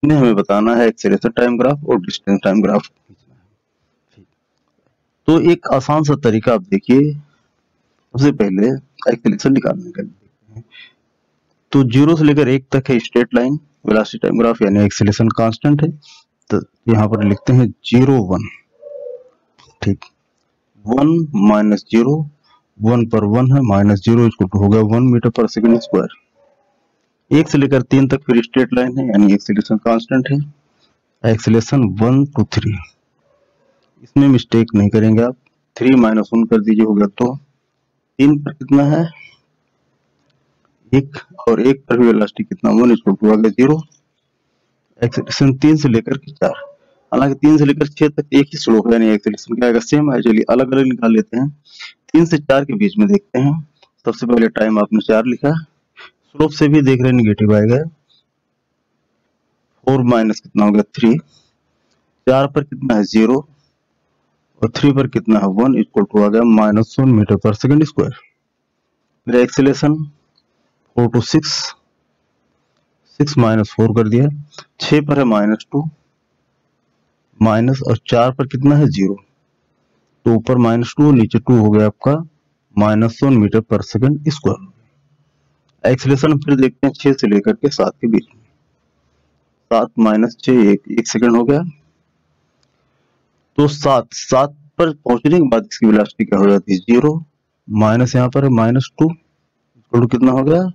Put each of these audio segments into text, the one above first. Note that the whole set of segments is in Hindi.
इसमें हमें बताना है एक्सेलरेशन टाइम ग्राफ और डिस्टेंस टाइम ग्राफ खींचना है। तो एक आसान सा तरीका आप देखिए, सबसे पहले एक्सेलरेशन निकालने का देखते हैं। तो 0 से लेकर 1 तक है straight line, velocity time graph यानी एक्सेलरेशन कांस्टेंट है। तो यहाँ पर लिखते हैं 0 1, ठीक, 1 माइनस 0, 1 पर 1 है, माइनस 0 इसको हो गया 1 मीटर पर सेकंड स्क्वायर। 1 से लेकर 3 तक फिर स्ट्रेट लाइन है यानी एक्सेलरेशन कांस्टेंट है, एक्सेलरेशन 1 to 3, इसमें मिस्टेक नहीं करेंगे आप, 3 माइनस 1 कर दीजिए, हो गया 2, 3 पर कितना है 1, और 1 पर भी वेलोसिटी कितना 1 इसको हो गया 0। एक्सेलरेशन 3 से लेकर के 4, हालांकि 3 से लेकर 6 तक एक ही स्लोप है यानी एक्सेलरेशन क्या आएगा सेम है। चलिए अलग अलग निकाल लेते हैं। 3 से 4 के बीच में देखते हैं। सबसे पहले टाइम आपने 4 लिखा, स्लोप से भी देख रहे हैं निगेटिव आएगा, 4 माइनस कितना हो गया 3, 4 पर कितना है 0 और 3 पर कितना है 1 इक्वल टू आ गया -1 मीटर पर सेकंड स्क्वायर। मेरा एक्सेलरेशन 4 to 6, 6 माइनस 4 कर दिया, 6 पर है -2, माइनस और 4 पर कितना है 0, तो ऊपर -2 नीचे 2 हो गया आपका -1 मीटर पर सेकंड स्क्वायर। एक्सेलरेशन फिर देखते हैं 6 से लेकर के 7 के बीच में, 7 माइनस 6 1 सेकंड हो गया, तो 7 पर पहुंचने के बाद इसकी वेलोसिटी क्या हो जाती है 0, माइनस यहाँ पर है -2 इक्वल कितना हो गया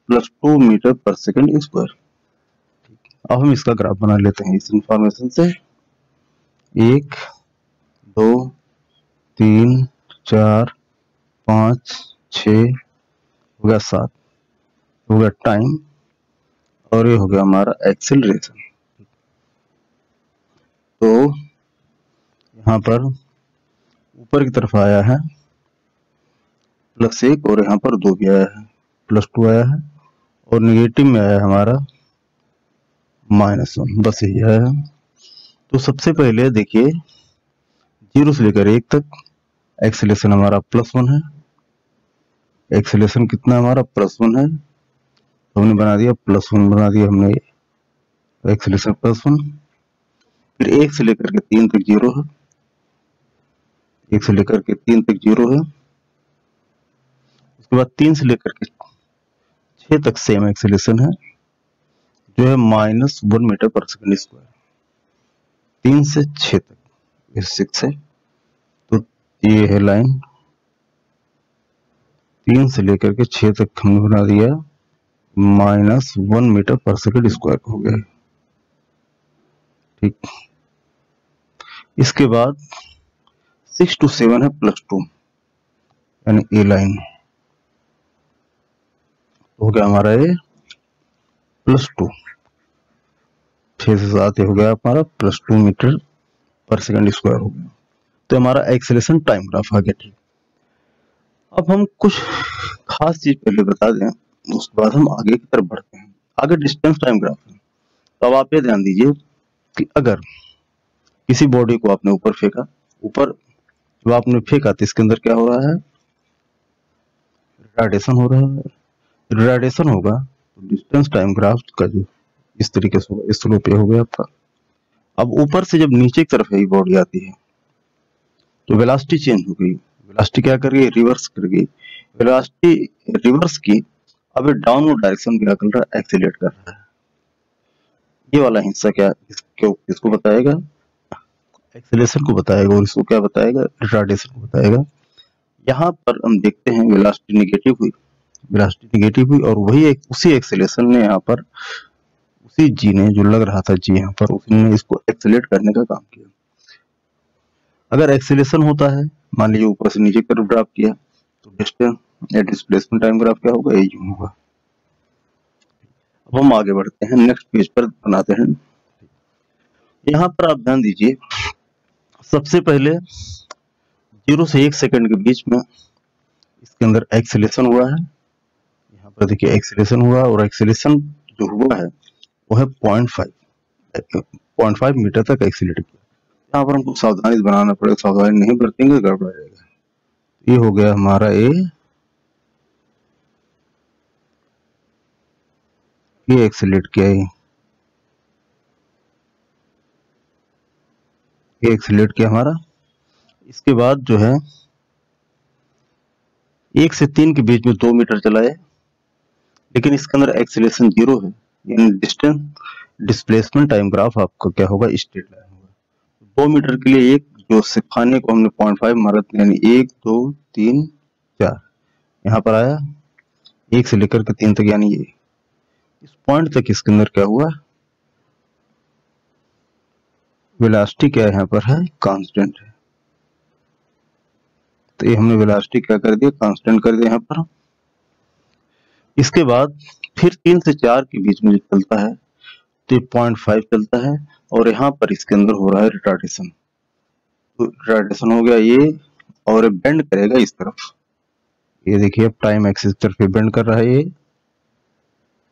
+2 मीटर पर सेकंड स्क्वायर। अब हम इसका ग्राफ बना लेते हैं इस इंफॉर्मेशन से। 1 2 3 4 5 6 हो गया 7 हो गया टाइम, और ये हो गया हमारा एक्सेलरेशन। तो यहाँ पर ऊपर की तरफ आया है +1 और यहाँ पर 2 भी आया है, +2 आया है, और निगेटिव में आया हमारा -1, बस यही है। तो सबसे पहले देखिए 0 से लेकर 1 तक एक्सेलरेशन हमारा +1 है, एक्सेलरेशन कितना हमारा +1 है, तो हमने बना दिया +1 बना दिया हमने एक्सेलरेशन +1। फिर 1 से लेकर के 3 तक 0 है, 1 से लेकर के 3 तक 0 है, उसके बाद 3 से लेकर के 6 तक सेम एक्सेलरेशन है जो है -1 मीटर पर सेकंड स्क्वायर। 3 से 6 तक, ये 6 है, तो ये है लाइन, 3 से लेकर के 6 तक हमने बना दिया -1 मीटर पर सेकंड स्क्वायर हो गया, ठीक। इसके बाद 6 to 7 है +2 यानी ए लाइन, हो गया हमारा ये +2, 6 से 7 हो गया हमारा +2 मीटर पर सेकंड स्क्वायर हो गया। तो हमारा एक्सेलरेशन टाइम ग्राफ आ गया, ठीक। अब हम कुछ खास चीज पहले बता दें, उसके बाद हम आगे की तरफ बढ़ते हैं। आगे डिस्टेंस टाइम ग्राफ है। तो अब आप ये ध्यान दीजिए कि अगर किसी बॉडी को आपने ऊपर फेंका, ऊपर जब आपने फेंका तो इसके अंदर क्या हो रहा है रिटार्डेशन हो रहा है, रिटार्डेशन होगा तो डिस्टेंस टाइम ग्राफ का जो इस तरीके से होगा, इस स्लोप पे हो गया आपका। अब ऊपर से जब नीचे की तरफ ये बॉडी आती है तो वेलोसिटी चेंज हो गई, वेलोसिटी क्या कर गई रिवर्स कर गई, वेलोसिटी रिवर्स की, अब डाउनवर्ड डायरेक्शन में क्या कर रहा है एक्सीलरेट कर रहा है। ये वाला हिस्सा क्या किसको बताएगा एक्सेलरेशन को बताएगा, और इसको क्या बताएगा रिटार्डेशन को बताएगा। यहाँ पर हम देखते हैं वेलोसिटी नेगेटिव हुई, वेलोसिटी नेगेटिव हुई, और वही उसी एक्सेलरेशन ने यहाँ पर उसी जी ने जो लग रहा था जी यहाँ पर उसने इसको एक्सेलरेट करने का काम किया। अगर एक्सेलरेशन होता है मान लीजिए ऊपर से नीचे की तरफ ड्रॉप किया तो डिस्टेंस या डिस्प्लेसमेंट टाइम ग्राफ क्या होगा, ये यूं होगा। अब हम आगे बढ़ते हैं, नेक्स्ट पेज पर बनाते हैं। यहाँ पर आप ध्यान दीजिए, सबसे पहले 0 से 1 सेकंड के बीच में इसके अंदर एक्सेलरेशन हुआ है। यहाँ पर देखिए एक्सेलरेशन हुआ, और एक्सेलरेशन जो हुआ है वो है 0.5 मीटर तक एक्सीलरेट किया। यहाँ पर हमको सावधानी बनाना पड़ेगा, सावधानी नहीं बरतेंगे गड़बड़ जाएगा। ये हो गया हमारा ये एक्सीलरेट किया है, ये एक्सीलरेट किया हमारा। इसके बाद जो है 1 से 3 के बीच में 2 मीटर चलाए, लेकिन इसके अंदर एक्सीलरेशन 0 है, यानी डिस्टेंस डिस्प्लेसमेंट टाइम ग्राफ आपका क्या होगा, स्ट्रेट लाइन होगा। 2 मीटर के लिए एक जो सिखाने को हमने 0.5 मारा, यानी 1 2 3 4 यहाँ पर आया, 1 से लेकर के 3 तक, यानी ये इस पॉइंट तक इसके अंदर क्या हुआ, वेलोसिटी क्या यहाँ पर है, कांस्टेंट है। तो ये हमने वेलोसिटी क्या कर दिया, कांस्टेंट कर दिया यहाँ पर। इसके बाद फिर 3 से 4 के बीच में जो चलता है तो 0.5 चलता है, और यहाँ पर इसके अंदर हो रहा है रिटार्डेशन। तो रिटार्डेशन हो गया ये, और बेंड करेगा इस तरफ। ये देखिए अब टाइम एक्सिस तरफ बेंड कर रहा है ये।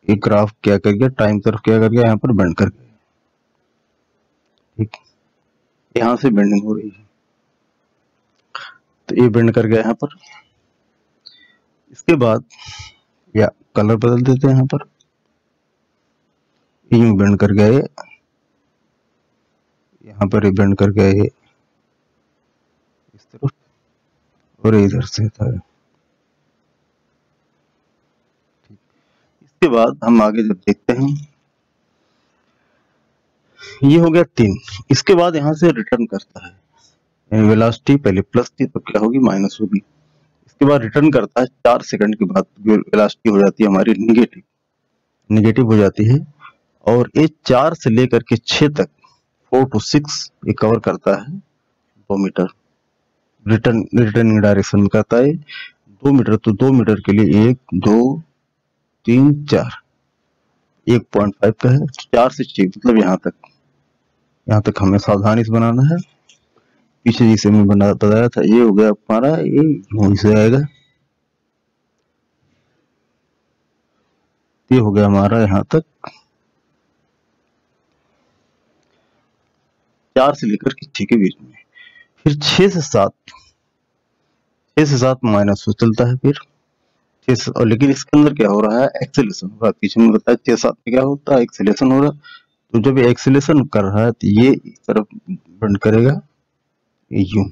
एक ग्राफ क्या कर गया, टाइम तरफ क्या कर गया, यहाँ पर बेंड कर गया। ठीक, यहाँ से बेंडिंग हो रही है, तो ये बेंड कर गया यहाँ पर। इसके बाद या कलर बदल देते हैं, यहाँ पर यूं बेंड कर गया ये, यहाँ पर ये बेंड कर गया ये इस तरफ, और इधर से था। इसके बाद हम आगे जब देखते हैं, ये हो गया 3। इसके बाद यहाँ से रिटर्न करता है, वेलोसिटी पहले प्लस थी तो क्या होगी, माइनस होगी। इसके बाद रिटर्न करता है 4 सेकंड के बाद, वेलोसिटी हो जाती है हमारी निगेटिव हो जाती है। और ये 4 से लेकर के 6 तक, 4 to 6 ये कवर करता है 2 मीटर। रिटर्निंग डायरेक्शन में करता है 2 मीटर, तो 2 मीटर के लिए 1 2 3 4, 1.5 का है, 4 से 6 मतलब यहाँ तक हमें सावधानी से बनाना है। पीछे जिसे मैं बताया था, ये हो गया हमारा, ये यहीं से आएगा, ये हो गया हमारा यहाँ तक 4 से लेकर के 6 के बीच में। फिर 6 से 7 माइनस चलता है, फिर 6 से, और लेकिन इसके अंदर क्या हो रहा है, एक्सेलेरेशन हो रहा है। पीछे में बताया 6-7 में क्या होता है, एक्सेलेरेशन हो रहा है। तो जब एक्सेलेरेशन कर रहा है तो ये इस तरफ बेंड करेगा, यूं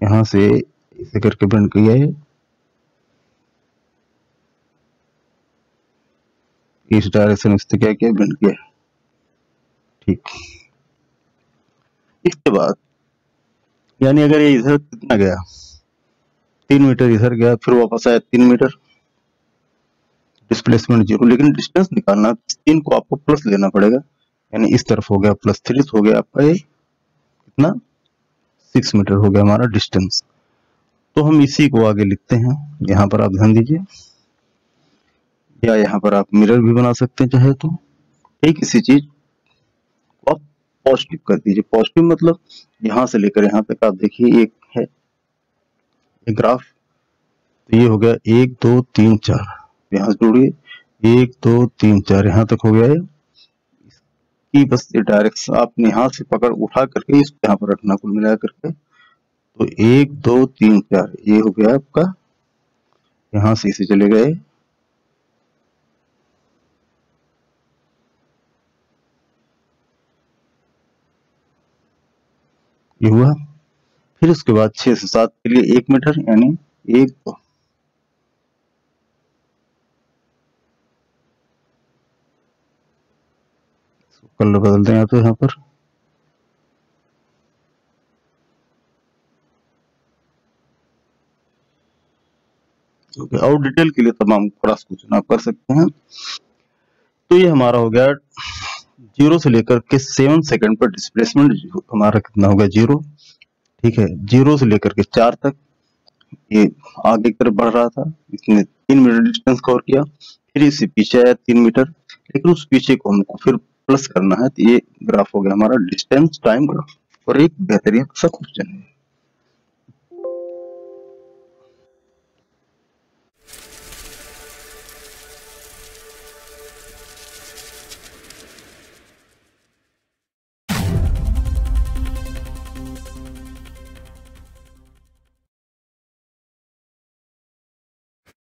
यहाँ से इसे करके बेंड किया है, इस डायरेक्शन इससे क्या किया, बेंड किया। ठीक, इसके बाद यानी अगर ये इधर कितना गया, 3 मीटर इधर गया, फिर वापस आया 3 मीटर, डिस्प्लेसमेंट 0, लेकिन डिस्टेंस निकालना 3 को आपको प्लस लेना पड़ेगा, यानी इस तरफ हो गया +3, हो गया आपका ये कितना, 6 मीटर हो गया हमारा डिस्टेंस। तो हम इसी को आगे लिखते हैं, यहाँ पर आप ध्यान दीजिए, या यहाँ पर आप मिरर भी बना सकते हैं चाहे तो। एक किसी चीज को आप पॉजिटिव कर दीजिए। पॉजिटिव मतलब यहाँ से लेकर यहाँ तक आप देखिए, एक है एक ग्राफ, तो ये हो गया 1 2 3 4, यहाँ से जोड़िए 1 2 3 4, यहाँ तक हो गया है। इसकी बस ये डायरेक्शन आपने यहाँ से पकड़ उठा करके इसको यहाँ पर रखना, कुल मिला करके। तो 1 2 3 4 ये हो गया आपका, यहाँ से इसे चले गए, ये हुआ। फिर उसके बाद 6 से 7 के लिए 1 मीटर, यानी 1 2, कलर बदल दें तो यहाँ पर और डिटेल के लिए तमाम क्रॉस क्वेश्चन आप कर सकते हैं। तो ये हमारा हो गया 0 से लेकर के 7 सेकंड पर डिस्प्लेसमेंट हमारा कितना होगा, 0। ठीक है, 0 से लेकर के 4 तक ये आगे की तरफ बढ़ रहा था, इसने 3 मीटर डिस्टेंस कवर किया। फिर इससे पीछे आया 3 मीटर, लेकिन उस पीछे को हमको फिर प्लस करना है, तो ये ग्राफ हो गया हमारा डिस्टेंस टाइम ग्राफ, और एक बेहतरीन सा क्वेश्चन है।